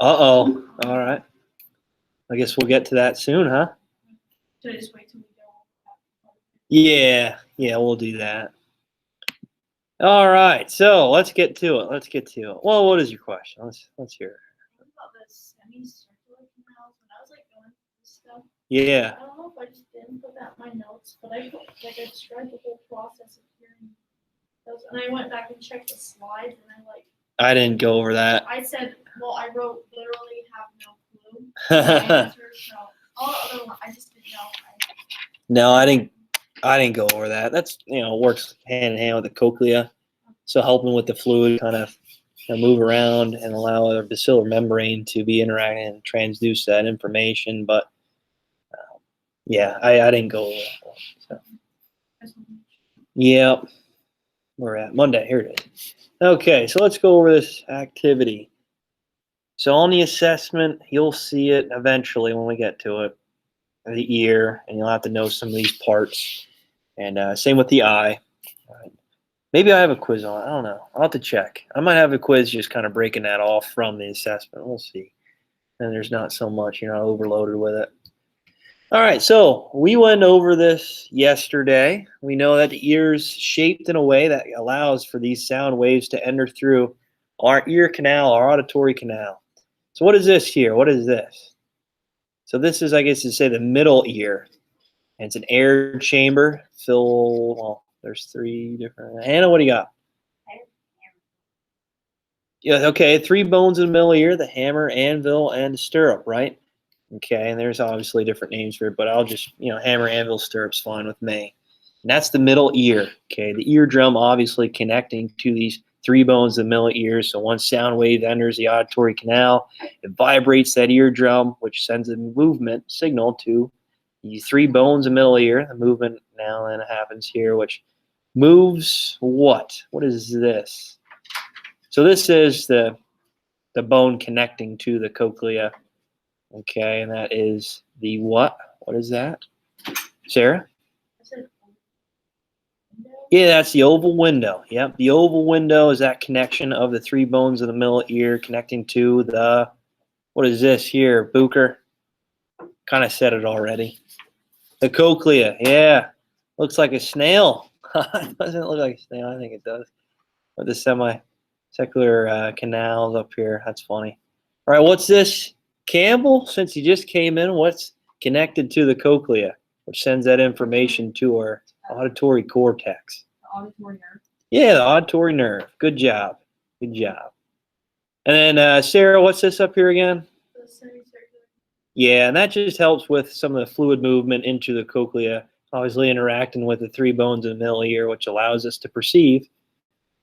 Uh-oh. All right. I guess we'll get to that soon, huh? Should I just wait till we go? Yeah, we'll do that. All right, so let's get to it. Well, what is your question? Let's hear it. What about the semicircular canals? When I was like going through this stuff, Yeah. I don't know if I just didn't put that in my notes, but I put, like, I described the whole process of hearing those, and I went back and checked the slides, and I didn't go over that. I said, well, I wrote literally have no clue. My answers, so all the other ones, I just didn't know. No, I didn't go over that. That's, works hand in hand with the cochlea. So helping with the fluid kind of move around and allow the basilar membrane to be interacting and transduce that information. But yeah, I didn't go over that one. So. Yeah, we're at Monday. Here it is. Okay, so let's go over this activity. So on the assessment, you'll see it eventually when we get to it, the ear, and you'll have to know some of these parts. And same with the eye. Maybe I have a quiz on it. I don't know. I'll have to check. I might have a quiz just kind of breaking that off from the assessment. We'll see. And there's not so much, you're not overloaded with it. All right, so we went over this yesterday. We know that the ear's shaped in a way that allows for these sound waves to enter through our ear canal, our auditory canal. So what is this here? What is this? So this is, I guess you say, the middle ear. And it's an air chamber. Well, there's three different. Hannah, what do you got? Yeah, okay, 3 bones in the middle ear, the hammer, anvil, and stirrup, right? Okay, and there's obviously different names for it, but I'll just, hammer, anvil, stirrup's fine with me. And that's the middle ear, okay? The eardrum obviously connecting to these 3 bones in the middle ear. So once sound wave enters the auditory canal, it vibrates that eardrum, which sends a movement signal to the 3 bones in the middle ear. The movement now then happens here, which moves what? What is this? So this is the bone connecting to the cochlea. Okay, and that is the what? What is that? Sarah? Yeah, that's the oval window. Yep, the oval window is that connection of the 3 bones of the middle ear connecting to the, what is this here, Booker? Kind of said it already. The cochlea, yeah. Looks like a snail. It doesn't look like a snail, I think it does. But the semicircular canals up here, that's funny. All right, what's this? Campbell, since you just came in, what's connected to the cochlea, which sends that information to our auditory cortex? The auditory nerve. Yeah, the auditory nerve. Good job. Good job. And then, Sarah, what's this up here again? The semicircular. Yeah, and that just helps with some of the fluid movement into the cochlea, obviously interacting with the 3 bones in the middle ear, which allows us to perceive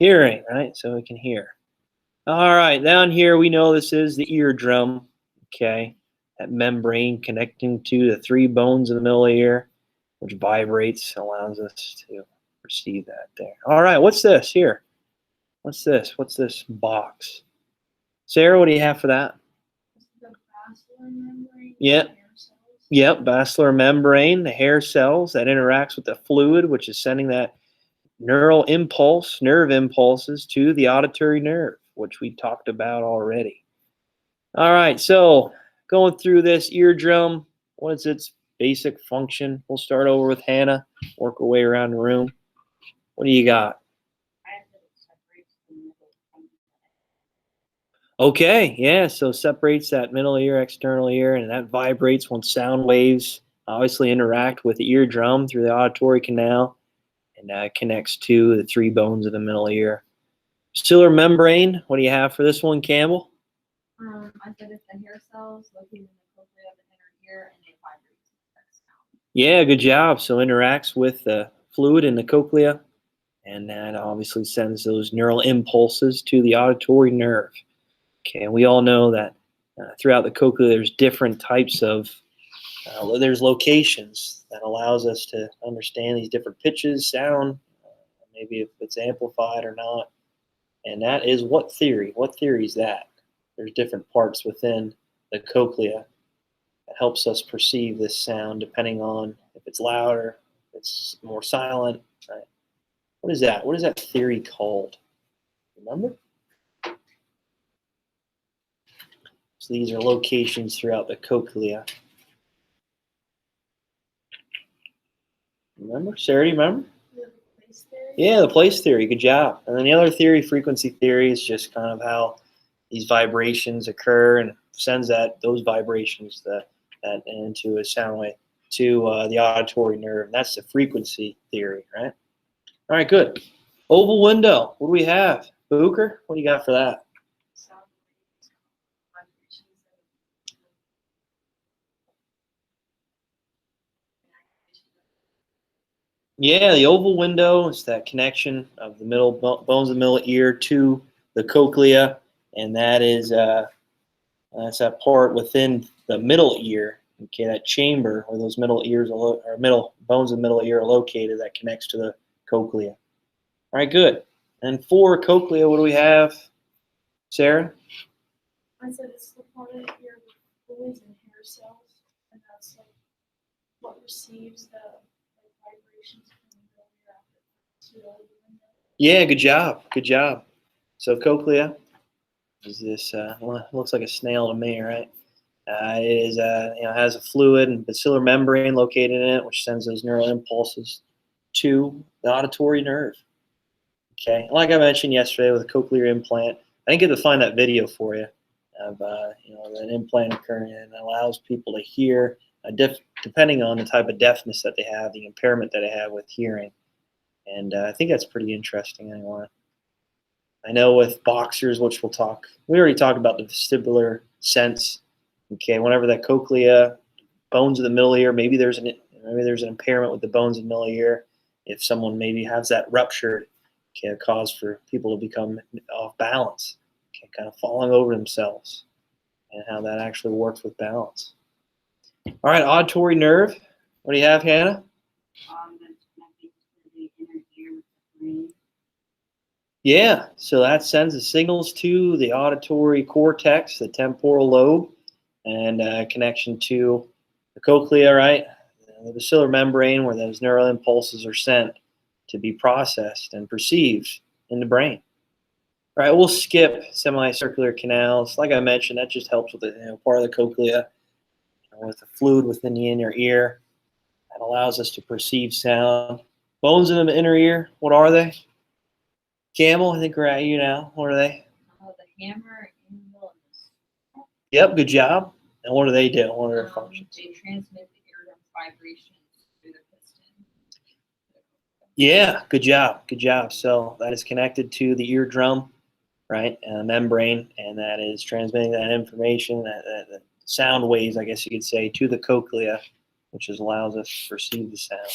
hearing, right? So we can hear. All right, down here we know this is the eardrum. Okay, that membrane connecting to the 3 bones in the middle ear, which vibrates, allows us to perceive that there. All right, what's this here? What's this? What's this box? Sarah, what do you have for that? The basilar membrane. Yep. Yep, basilar membrane, the hair cells that interacts with the fluid, which is sending that nerve impulses to the auditory nerve, which we talked about already. All right, so going through this eardrum, what is its basic function? We'll start over with Hannah, work our way around the room. What do you got? Okay, yeah, so separates that middle ear, external ear, and that vibrates when sound waves obviously interact with the eardrum through the auditory canal, and connects to the 3 bones of the middle ear. Basilar membrane, what do you have for this one, Campbell? I said it's the hair cells located in the cochlea of the inner ear, and it vibrates with sound. Yeah, good job. So interacts with the fluid in the cochlea, and that obviously sends those neural impulses to the auditory nerve. Okay, and we all know that throughout the cochlea there's different types of, there's locations that allows us to understand these different pitches, sound, maybe if it's amplified or not. And that is what theory? What theory is that? There's different parts within the cochlea that helps us perceive this sound depending on if it's louder, if it's more silent. Right? What is that? What is that theory called? Remember? So these are locations throughout the cochlea. Remember? Sarah, do you remember? Yeah, the place theory. Good job. And then the other theory, frequency theory, is just kind of how these vibrations occur and sends those vibrations that into a sound wave to the auditory nerve. And that's the frequency theory, right? All right, good. Oval window. What do we have? Booker, what do you got for that? Yeah, the oval window is that connection of the middle bones of the middle ear to the cochlea, and that is that's that part within the middle ear. Okay, that chamber where those middle ears or middle bones of the middle ear are located that connects to the cochlea. All right, good. And for cochlea, what do we have, Sarah? I said it's the part of the ear with fluids and hair cells, and that's like what receives the vibrations from the middle ear after the window. Yeah, good job. Good job. So cochlea is this looks like a snail to me, right? It is has a fluid and bacillar membrane located in it, which sends those neural impulses to the auditory nerve. Okay, like I mentioned yesterday with a cochlear implant, I didn't get to find that video for you of that implant occurring, and it allows people to hear depending on the type of deafness that they have, the impairment that they have with hearing, and I think that's pretty interesting. Anyway, I know with boxers, which we already talked about the vestibular sense. Okay, whenever that cochlea, bones of the middle ear, maybe there's an impairment with the bones of the middle ear. If someone maybe has that ruptured, can cause for people to become off balance, kind of falling over themselves, and how that actually works with balance. All right, auditory nerve. What do you have, Hannah? That's connecting to the inner ear with the brain. Yeah, so that sends the signals to the auditory cortex, the temporal lobe, and connection to the cochlea, right? The bacillar membrane, where those neural impulses are sent to be processed and perceived in the brain. All right, we'll skip semicircular canals. Like I mentioned, that just helps with the part of the cochlea, with the fluid within the inner ear. That allows us to perceive sound. Bones in the inner ear, what are they? Camel, I think we're at you now. What are they? The hammer and the willows. Yep, good job. And what do they do? What are their functions? They transmit the eardrum vibrations through the piston. Yeah, good job. Good job. So that is connected to the eardrum, right? And the membrane, and that is transmitting that information, that sound waves, I guess you could say, to the cochlea, which allows us to perceive the sound.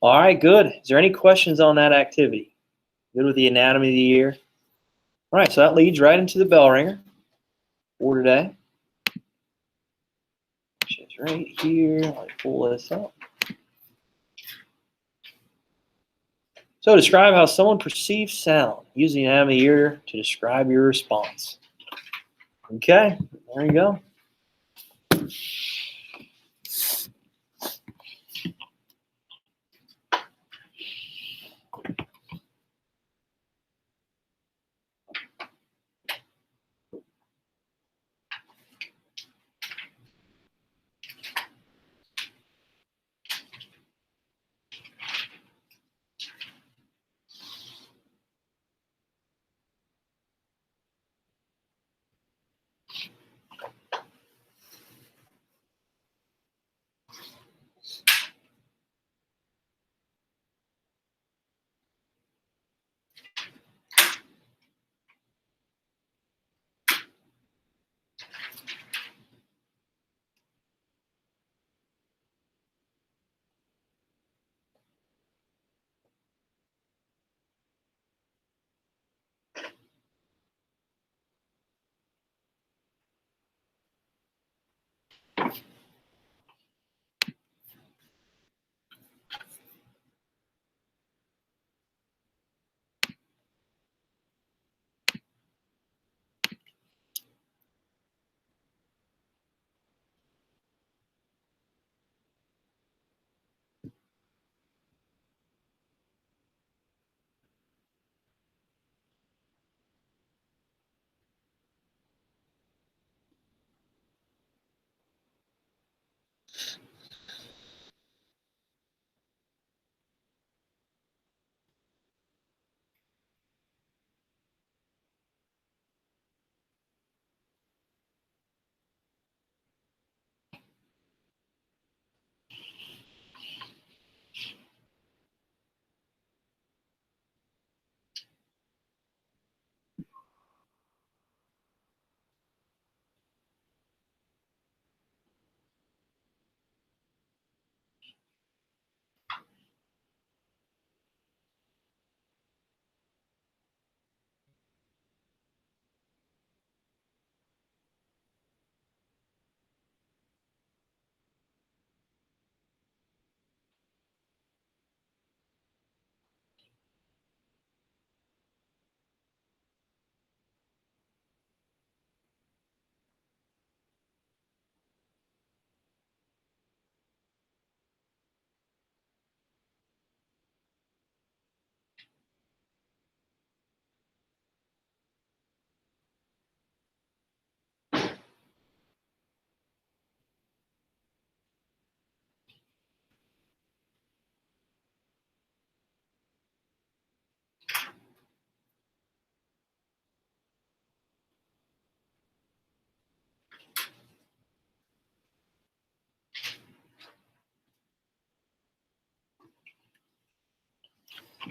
All right, good. Is there any questions on that activity? Good with the anatomy of the ear? All right, so that leads right into the bell ringer for today, which is right here. Let me pull this up. So describe how someone perceives sound. Use the anatomy of the ear to describe your response. Okay, there you go.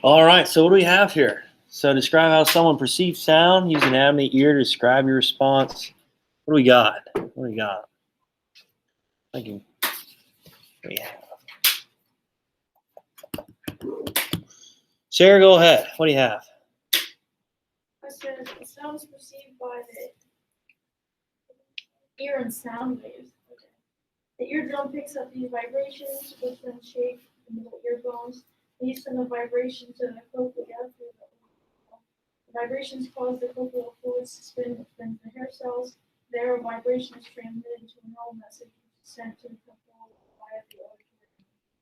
All right, so what do we have here? So describe how someone perceives sound. Use anatomy of the ear to describe your response. What do we got? What do we got? Thinking. Yeah. Sarah, go ahead. What do you have? I said the sound is perceived by the ear and sound waves. Okay. The eardrum picks up these vibrations, which then shake the middle ear bones. These send the vibration to the cochlea through the vibrations cause the cochlear fluids to spin, which bends the hair cells. Their vibration is transmitted to a neural message, which is sent to the cochlear via the auditory nerve.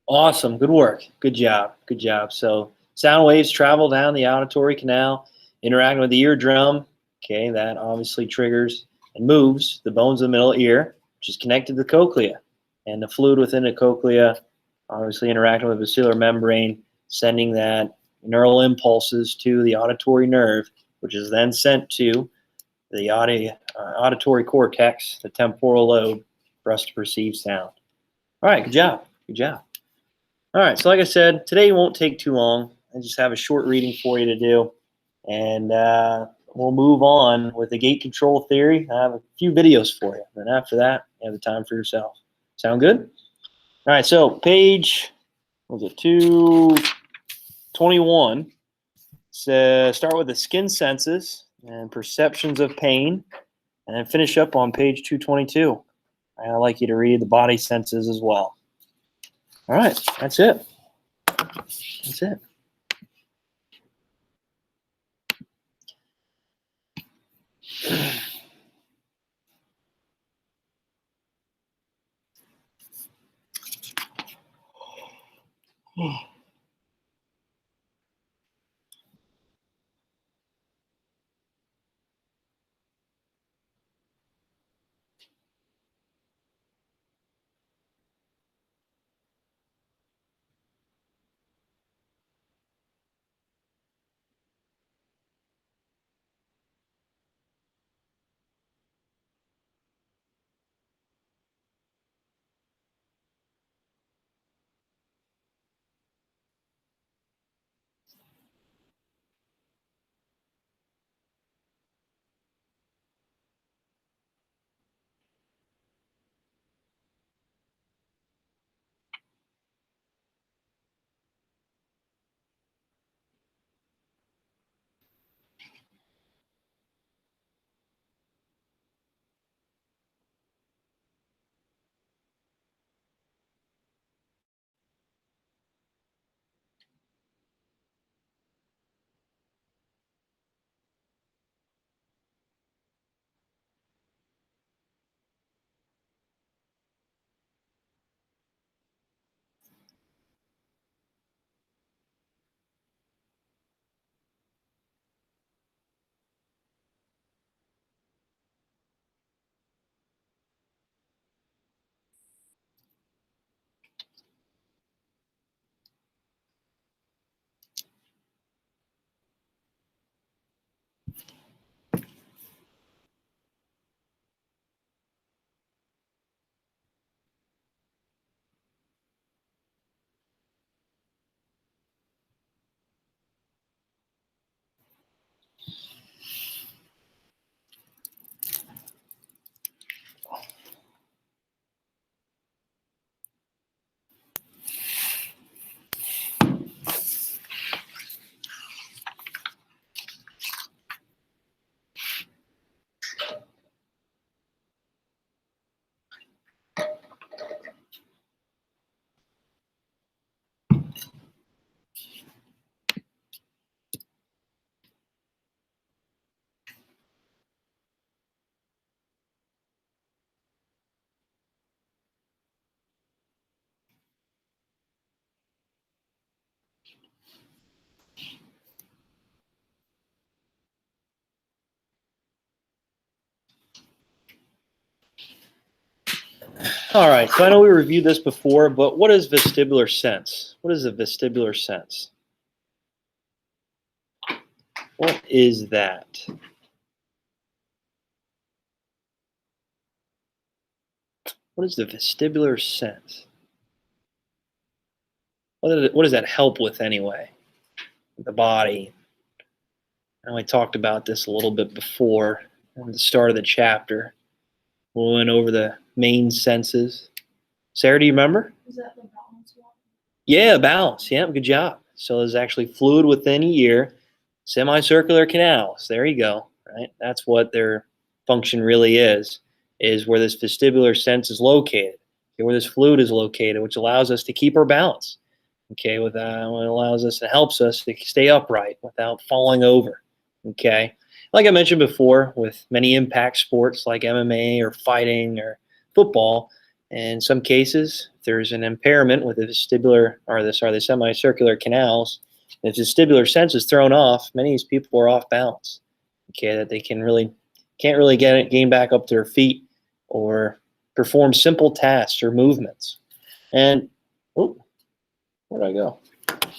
Awesome. Good work. Good job. Good job. So sound waves travel down the auditory canal, interacting with the eardrum. Okay, that obviously triggers and moves the bones of the middle ear, which is connected to the cochlea. And the fluid within the cochlea obviously interacting with the basilar membrane, sending that neural impulses to the auditory nerve, which is then sent to the auditory cortex, the temporal lobe, for us to perceive sound. All right, good job. Good job. All right, so like I said, today won't take too long. I just have a short reading for you to do, and we'll move on with the gate control theory. I have a few videos for you, and after that, you have the time for yourself. Sound good? All right, so page, what was it, 221. So start with the skin senses and perceptions of pain, and then finish up on page 222. I'd like you to read the body senses as well. All right, that's it. That's it. All right, so I know we reviewed this before, but what is vestibular sense? What is a vestibular sense? What is that? What is the vestibular sense? What does that help with anyway? the body. And we talked about this a little bit before at the start of the chapter. We went over the main senses. Sarah, do you remember? Is that the balance one? Yeah, balance. Yeah, good job. So there's actually fluid within the ear, semicircular canals. There you go. Right. That's what their function really is where this vestibular sense is located, okay, where this fluid is located, which allows us to keep our balance. Okay, with that, it allows us, it helps us to stay upright without falling over. Okay, like I mentioned before, with many impact sports like MMA or fighting or football, in some cases, there's an impairment with the vestibular or the semicircular canals. If the vestibular sense is thrown off, many of these people are off balance. Okay, that they can't really gain back up to their feet or perform simple tasks or movements. And oh, where'd I go?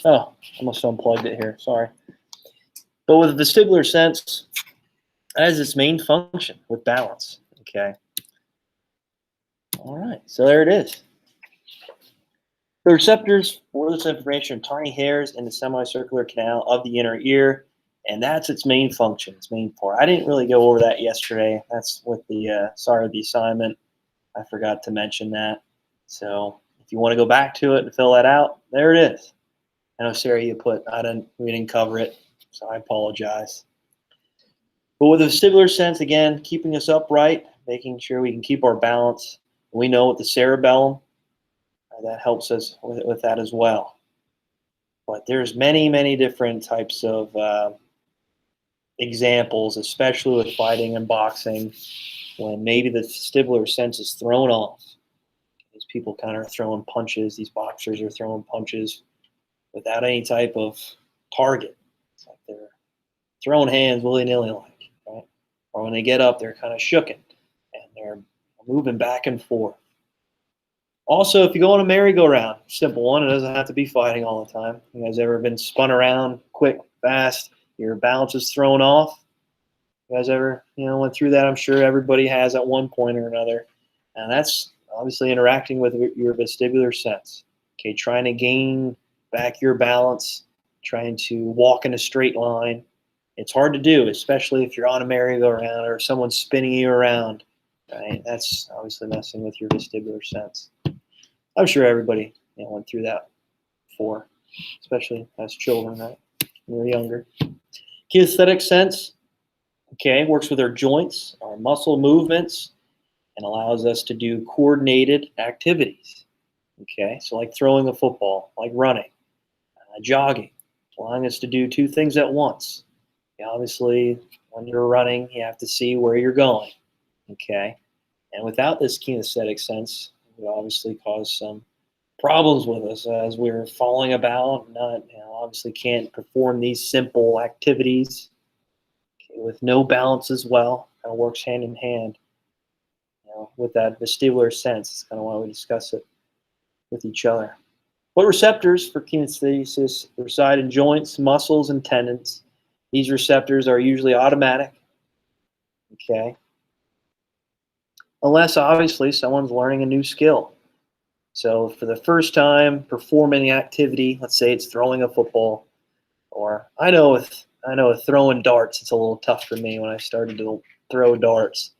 Oh, I must have unplugged it here. Sorry. But with the vestibular sense, that is its main function with balance. Okay. All right. So there it is. The receptors for this information are tiny hairs in the semicircular canal of the inner ear, and that's its main function, its main part. I didn't really go over that yesterday. That's with the the assignment. I forgot to mention that. So if you want to go back to it and fill that out, there it is. I know Sarah, we didn't cover it, so I apologize. But with the vestibular sense, again, keeping us upright, making sure we can keep our balance. We know with the cerebellum, that helps us with that as well. But there's many, many different types of examples, especially with fighting and boxing, when maybe the vestibular sense is thrown off. These people kind of are throwing punches. These boxers are throwing punches without any type of target. It's like they're throwing hands willy-nilly, like, right? Or when they get up, they're kind of shooken and they're moving back and forth. Also, if you go on a merry-go-round, simple one, it doesn't have to be fighting all the time. You guys ever been spun around quick, fast, your balance is thrown off? You guys ever, went through that? I'm sure everybody has at one point or another. And that's obviously interacting with your vestibular sense. Okay, trying to gain back your balance, trying to walk in a straight line. It's hard to do, especially if you're on a merry-go-round or someone's spinning you around. Right? That's obviously messing with your vestibular sense. I'm sure everybody went through that before, especially as children, right? When we're younger. Kinesthetic sense, okay, works with our joints, our muscle movements, and allows us to do coordinated activities. Okay, so like throwing a football, like running, jogging, allowing us to do two things at once. Obviously, when you're running, you have to see where you're going. Okay, and without this kinesthetic sense, it would obviously cause some problems with us as we're falling about, not obviously can't perform these simple activities with no balance as well. Kind of works hand in hand with that vestibular sense. It's kind of why we discuss it with each other. What receptors for kinesthesis reside in joints, muscles, and tendons? These receptors are usually automatic. Okay. Unless obviously someone's learning a new skill. So for the first time performing the activity, let's say it's throwing a football, or I know with throwing darts, it's a little tough for me when I started to throw darts.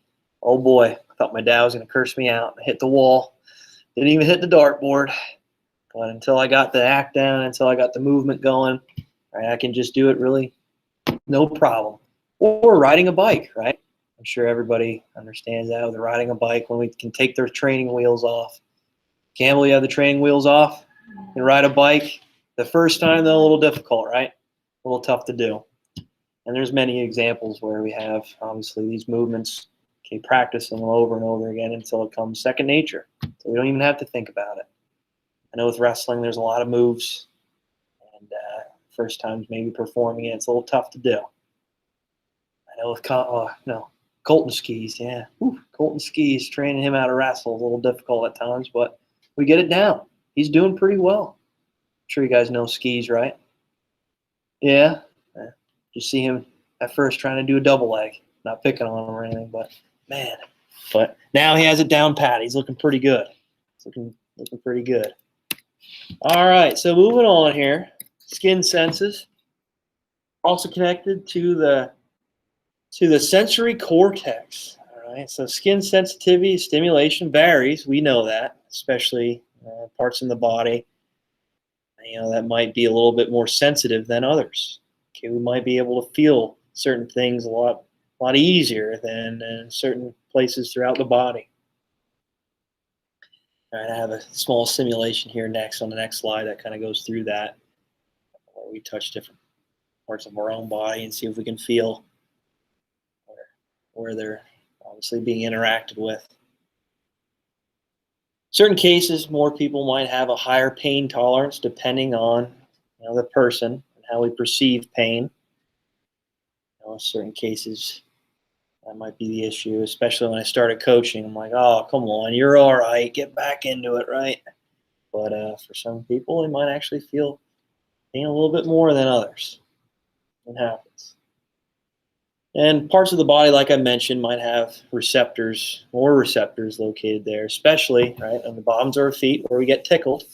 Oh boy, I thought my dad was going to curse me out. I hit the wall, didn't even hit the dartboard. But until I got the act down, until I got the movement going, right, I can just do it really no problem. Or riding a bike, right? I'm sure everybody understands that with riding a bike when we can take their training wheels off. Campbell, you have the training wheels off? You can ride a bike. The first time, though, a little difficult, right? A little tough to do. And there's many examples where we have, obviously, these movements, okay, practice them over and over again until it comes second nature. So we don't even have to think about it. I know with wrestling, there's a lot of moves. And first times maybe performing it, it's a little tough to do. I know with Colton Skis, yeah. Colton Skis, training him how to wrestle is a little difficult at times, but we get it down. He's doing pretty well. I'm sure you guys know Skis, right? Yeah. You see him at first trying to do a double leg. Not picking on him or anything, but man. But now he has it down pat. He's looking pretty good. He's looking pretty good. All right, so moving on here. Skin senses. Also connected to the sensory cortex. All right, so skin sensitivity, stimulation varies. We know that, especially parts in the body, that might be a little bit more sensitive than others. Okay, we might be able to feel certain things a lot easier than in certain places throughout the body. All right, I have a small simulation here next on the next slide that kind of goes through that, where we touch different parts of our own body and see if we can feel where they're obviously being interacted with. Certain cases, more people might have a higher pain tolerance depending on the person and how we perceive pain. Certain cases, that might be the issue, especially when I started coaching. I'm like, oh, come on, you're all right. Get back into it, right? But for some people, they might actually feel pain a little bit more than others. It happens. And parts of the body, like I mentioned, might have more receptors located there, especially right on the bottoms of our feet where we get tickled.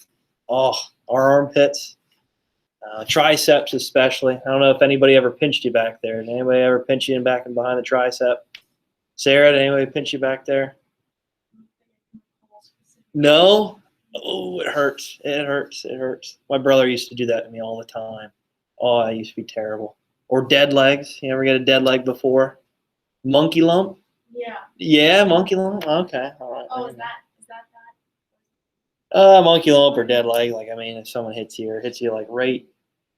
Oh, our armpits, triceps especially. I don't know if anybody ever pinched you back there. Did anybody ever pinch you in back and behind the tricep? Sarah, did anybody pinch you back there? No? Oh, it hurts. It hurts. It hurts. My brother used to do that to me all the time. Oh, that used to be terrible. Or dead legs. You ever get a dead leg before? Monkey lump? Yeah. Yeah, monkey lump. Okay, all right. Oh, is that that? Monkey lump or dead leg. Like, I mean, if someone hits you like right,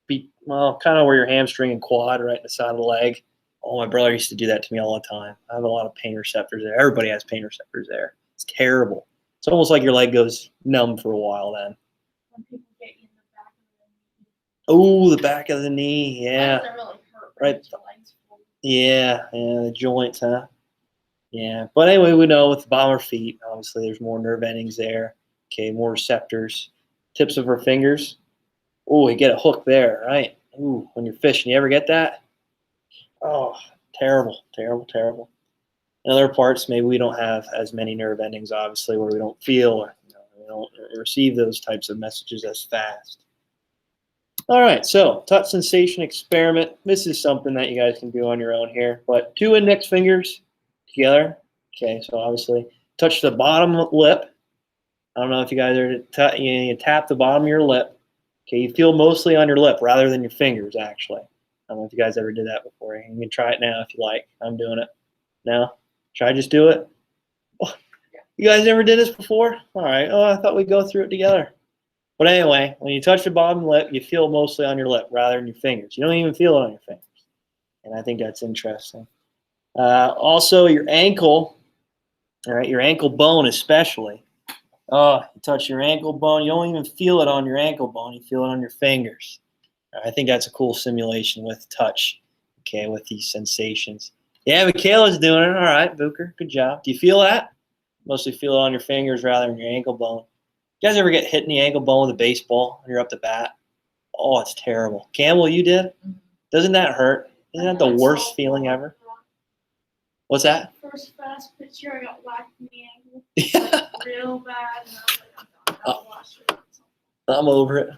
kind of where your hamstring and quad, right in the side of the leg. Oh, my brother used to do that to me all the time. I have a lot of pain receptors there. Everybody has pain receptors there. It's terrible. It's almost like your leg goes numb for a while then. When people get you in the back of the knee. Oh, the back of the knee. Yeah. That doesn't really hurt. Right. Your legs full. Yeah, the joints, huh? Yeah. But anyway, we know with the bottom of our feet, obviously there's more nerve endings there. Okay, more receptors. Tips of our fingers. Oh, you get a hook there, right? Ooh, when you're fishing, you ever get that? Oh, terrible, terrible, terrible. In other parts, maybe we don't have as many nerve endings, obviously, where we don't feel or we don't receive those types of messages as fast. All right, so touch sensation experiment. This is something that you guys can do on your own here, but 2 index fingers together. Okay, so obviously touch the bottom lip. I don't know if you guys are, you tap the bottom of your lip. Okay, you feel mostly on your lip rather than your fingers, actually. I don't know if you guys ever did that before. You can try it now if you like. I'm doing it now. Should I just do it? Oh, you guys ever did this before? All right. Oh, I thought we'd go through it together. But anyway, when you touch the bottom lip, you feel mostly on your lip rather than your fingers. You don't even feel it on your fingers. And I think that's interesting. Also, your ankle, all right, your ankle bone especially. Oh, you touch your ankle bone. You don't even feel it on your ankle bone. You feel it on your fingers. I think that's a cool simulation with touch, okay, with these sensations. Yeah, Michaela's doing it. All right, Booker, good job. Do you feel that? Mostly feel it on your fingers rather than your ankle bone. You guys ever get hit in the ankle bone with a baseball when you're up to bat? Oh, it's terrible. Campbell, you did? Doesn't that hurt? Isn't that the worst feeling ever? What's that? First fast pitcher, I got whacked in the ankle. Yeah. Like, real bad. And I was like, I'm done. I'll wash it. I'm over it.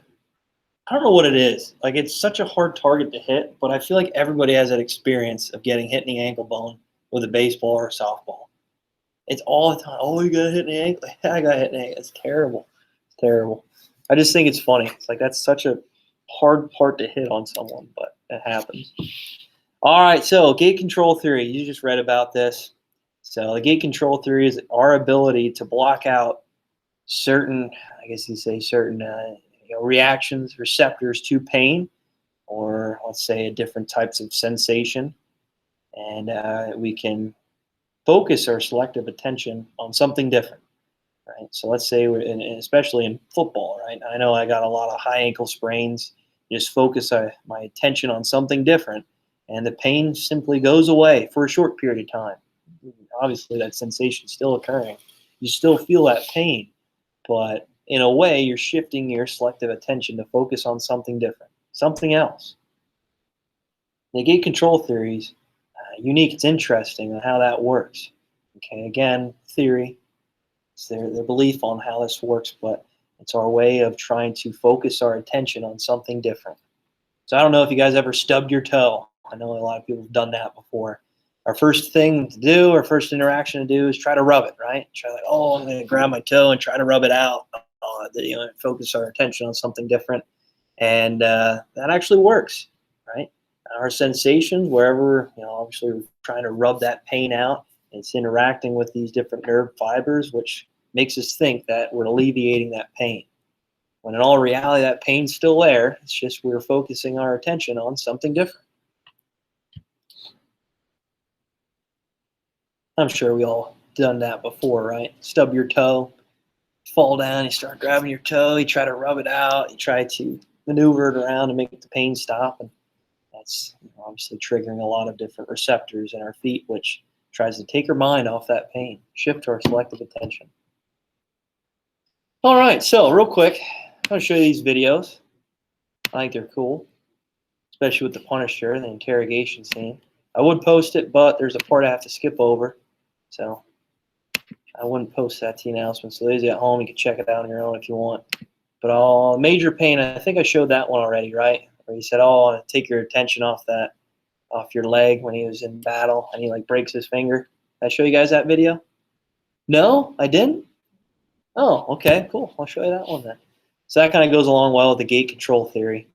I don't know what it is. Like, it's such a hard target to hit, but I feel like everybody has that experience of getting hit in the ankle bone with a baseball or a softball. It's all the time. Oh, you got hit in the ankle? I got hit in the ankle. It's terrible. It's terrible. I just think it's funny. It's like that's such a hard part to hit on someone, but it happens. All right, so gate control theory. You just read about this. So the gate control theory is our ability to block out certain, I guess you say certain reactions, receptors to pain, or let's say different types of sensation, and we can focus our selective attention on something different, right? So let's say, especially in football, right? I know I got a lot of high ankle sprains. Just focus my attention on something different, and the pain simply goes away for a short period of time. Obviously, that sensation is still occurring. You still feel that pain, but in a way, you're shifting your selective attention to focus on something different, something else. The gate control theory is unique. It's interesting on how that works. Okay, again, theory. It's their belief on how this works, but it's our way of trying to focus our attention on something different. So I don't know if you guys ever stubbed your toe. I know a lot of people have done that before. Our first thing to do, our first interaction to do is try to rub it, right? Try like, oh, I'm going to grab my toe and try to rub it out. Focus our attention on something different. And that actually works, right? Our sensations, wherever, obviously we're trying to rub that pain out. It's interacting with these different nerve fibers, which makes us think that we're alleviating that pain. When in all reality, that pain's still there. It's just we're focusing our attention on something different. I'm sure we all done that before, right? Stub your toe, fall down, you start grabbing your toe, you try to rub it out, you try to maneuver it around to make the pain stop, and that's obviously triggering a lot of different receptors in our feet, which tries to take our mind off that pain, shift our selective attention. All right, so real quick, I'm going to show you these videos. I think they're cool, especially with the Punisher, the interrogation scene. I would post it, but there's a part I have to skip over, so I wouldn't post that to the announcement. So those at home, you can check it out on your own if you want. But major pain, I think I showed that one already, right? Where he said, oh, take your attention off your leg when he was in battle and he like breaks his finger. Did I show you guys that video? No, I didn't? Oh, okay, cool. I'll show you that one then. So that kind of goes along well with the gate control theory.